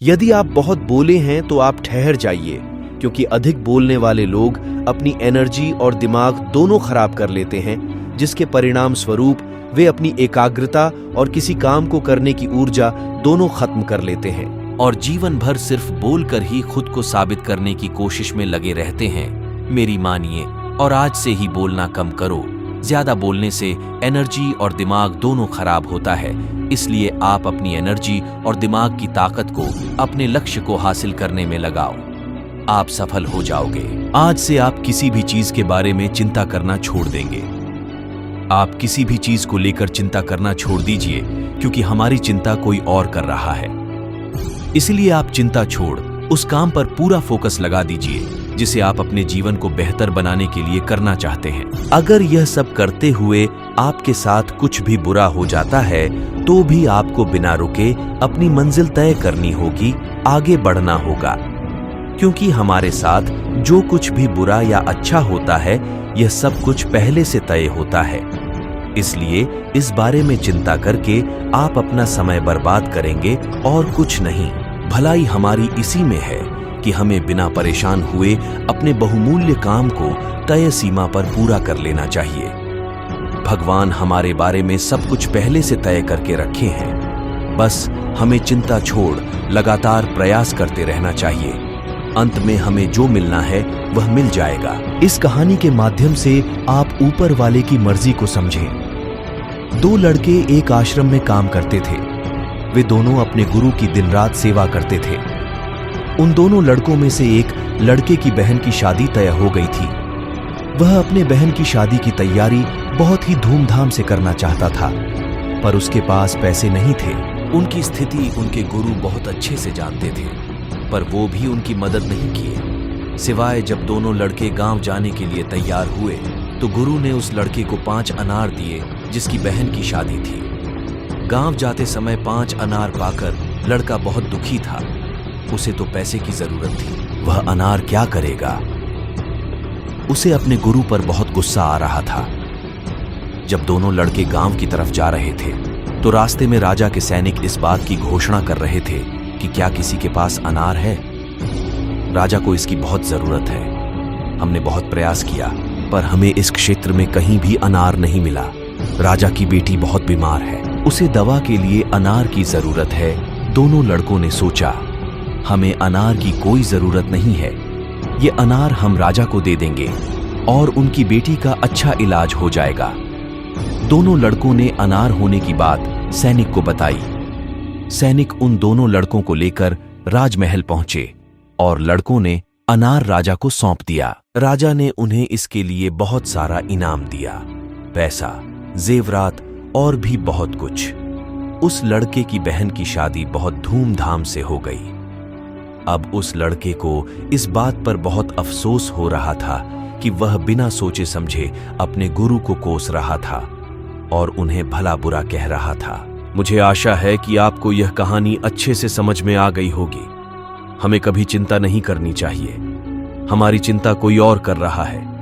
यदि आप बहुत बोले हैं तो आप ठहर जाइए, क्योंकि अधिक बोलने वाले लोग अपनी एनर्जी और दिमाग दोनों खराब कर लेते हैं, जिसके परिणाम स्वरूप वे अपनी एकाग्रता और किसी काम को करने की ऊर्जा दोनों खत्म कर लेते हैं और जीवन भर सिर्फ बोलकर ही खुद को साबित करने की कोशिश में लगे रहते हैं। मेरी मानिए और आज से ही बोलना कम करो। ज्यादा बोलने से एनर्जी और दिमाग दोनों खराब होता है, इसलिए आप अपनी एनर्जी और दिमाग की ताकत को अपने लक्ष्य को हासिल करने में लगाओ। आप सफल हो जाओगे। आज से आप किसी भी चीज के बारे में चिंता करना छोड़ देंगे। आप किसी भी चीज को लेकर चिंता करना छोड़ दीजिए, क्योंकि हमारी चिंता कोई और कर रहा है। इसलिए आप चिंता छोड़ उस काम पर पूरा फोकस लगा दीजिए जिसे आप अपने जीवन को बेहतर बनाने के लिए करना चाहते हैं। अगर यह सब करते हुए आपके साथ कुछ भी बुरा हो जाता है तो भी आपको बिना रुके अपनी मंजिल तय करनी होगी, आगे बढ़ना होगा, क्योंकि हमारे साथ जो कुछ भी बुरा या अच्छा होता है यह सब कुछ पहले से तय होता है। इसलिए इस बारे में चिंता करके आप अपना समय बर्बाद करेंगे और कुछ नहीं। भलाई हमारी इसी में है कि हमें बिना परेशान हुए अपने बहुमूल्य काम को तय सीमा पर पूरा कर लेना चाहिए। भगवान हमारे बारे में सब कुछ पहले से तय करके रखे हैं, बस हमें चिंता छोड़ लगातार प्रयास करते रहना चाहिए। अंत में हमें जो मिलना है वह मिल जाएगा। इस कहानी के माध्यम से आप ऊपर वाले की मर्जी को समझें। दो लड़के एक आश्रम में काम करते थे। वे दोनों अपने गुरु की दिन रात सेवा करते थे। उन दोनों लड़कों में से एक लड़के की बहन की शादी तय हो गई थी। वह अपने बहन की शादी की तैयारी बहुत ही धूमधाम से करना चाहता था, पर उसके पास पैसे नहीं थे। उनकी स्थिति उनके गुरु बहुत अच्छे से जानते थे, पर वो भी उनकी मदद नहीं किए। सिवाय जब दोनों लड़के गांव जाने के लिए तैयार हुए तो गुरु ने उस लड़के को 5 अनार दिए जिसकी बहन की शादी थी। गांव जाते समय 5 अनार पाकर लड़का बहुत दुखी था। उसे तो पैसे की जरूरत थी, वह अनार क्या करेगा? उसे अपने गुरु पर बहुत गुस्सा आ रहा था। जब दोनों लड़के गांव की तरफ जा रहे थे तो रास्ते में राजा के सैनिक इस बात की घोषणा कर रहे थे कि क्या किसी के पास अनार है? राजा को इसकी बहुत जरूरत है। हमने बहुत प्रयास किया, पर हमें इस क्षेत्र में कहीं भी अनार नहीं मिला। राजा की बेटी बहुत बीमार है, उसे दवा के लिए अनार की जरूरत है। दोनों लड़कों ने सोचा, हमें अनार की कोई जरूरत नहीं है, ये अनार हम राजा को दे देंगे और उनकी बेटी का अच्छा इलाज हो जाएगा। दोनों लड़कों ने अनार होने की बात सैनिक को बताई। सैनिक उन दोनों लड़कों को लेकर राजमहल पहुंचे और लड़कों ने अनार राजा को सौंप दिया। राजा ने उन्हें इसके लिए बहुत सारा इनाम दिया, पैसा, जेवरात और भी बहुत कुछ। उस लड़के की बहन की शादी बहुत धूमधाम से हो गई। अब उस लड़के को इस बात पर बहुत अफसोस हो रहा था कि वह बिना सोचे समझे अपने गुरु को कोस रहा था और उन्हें भला बुरा कह रहा था। मुझे आशा है कि आपको यह कहानी अच्छे से समझ में आ गई होगी। हमें कभी चिंता नहीं करनी चाहिए, हमारी चिंता कोई और कर रहा है।